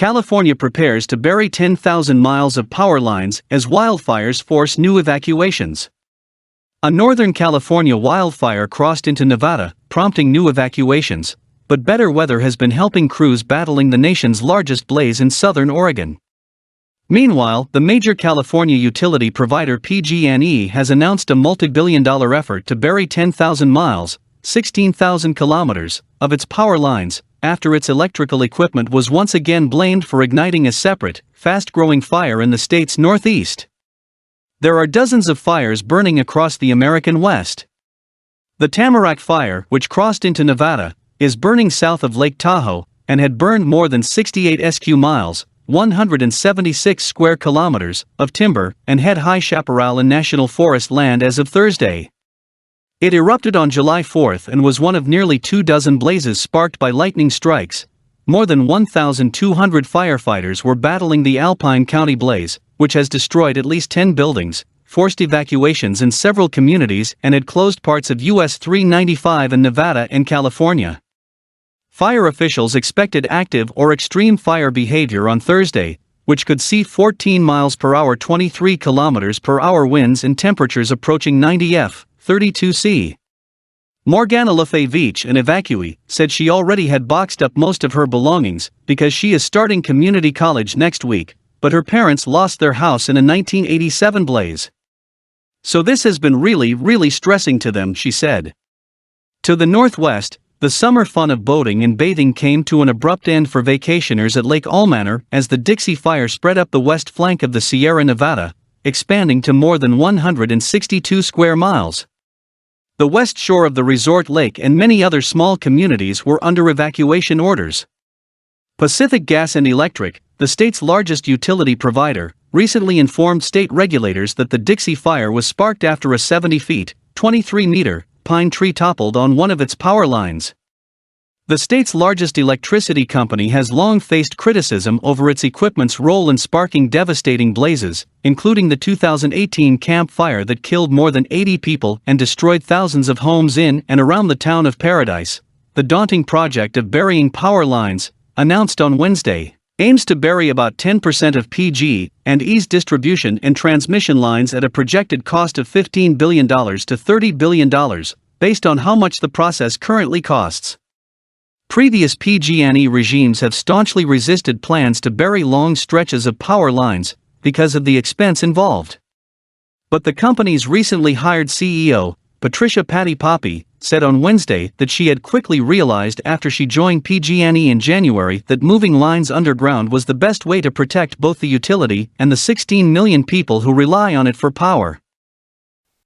California prepares to bury 10,000 miles of power lines as wildfires force new evacuations. A Northern California wildfire crossed into Nevada, prompting new evacuations, but better weather has been helping crews battling the nation's largest blaze in southern Oregon. Meanwhile, the major California utility provider PG&E has announced a multi-billion-dollar effort to bury 10,000 miles, 16,000 kilometers, of its power lines, after its electrical equipment was once again blamed for igniting a separate, fast-growing fire in the state's northeast. There are dozens of fires burning across the American West. The Tamarack fire, which crossed into Nevada, is burning south of Lake Tahoe, and had burned more than 68 sq miles, 176 square kilometers, of timber and head-high chaparral and national forest land as of Thursday. It erupted on July 4 and was one of nearly 24 blazes sparked by lightning strikes. More than 1,200 firefighters were battling the Alpine County blaze, which has destroyed at least 10 buildings, forced evacuations in several communities, and had closed parts of US 395 in Nevada and California. Fire officials expected active or extreme fire behavior on Thursday, which could see 14 miles per hour 23 kilometers per hour winds and temperatures approaching 90 F, 32 C. Morgana Lefevich, an evacuee, said she already had boxed up most of her belongings because she is starting community college next week, but her parents lost their house in a 1987 blaze. So this has been really stressing to them, she said. To the northwest, the summer fun of boating and bathing came to an abrupt end for vacationers at Lake Allmanor as the Dixie Fire spread up the west flank of the Sierra Nevada, expanding to more than 162 square miles. The west shore of the resort lake and many other small communities were under evacuation orders. Pacific Gas and Electric, the state's largest utility provider, recently informed state regulators that the Dixie Fire was sparked after a 70 feet, 23-meter, pine tree toppled on one of its power lines. The state's largest electricity company has long faced criticism over its equipment's role in sparking devastating blazes, including the 2018 Camp Fire that killed more than 80 people and destroyed thousands of homes in and around the town of Paradise. The daunting project of burying power lines, announced on Wednesday, aims to bury about 10% of PG&E's distribution and transmission lines at a projected cost of $15 billion to $30 billion, based on how much the process currently costs. Previous PG&E regimes have staunchly resisted plans to bury long stretches of power lines because of the expense involved. But the company's recently hired CEO, Patricia "Patty" Poppe, said on Wednesday that she had quickly realized after she joined PG&E in January that moving lines underground was the best way to protect both the utility and the 16 million people who rely on it for power.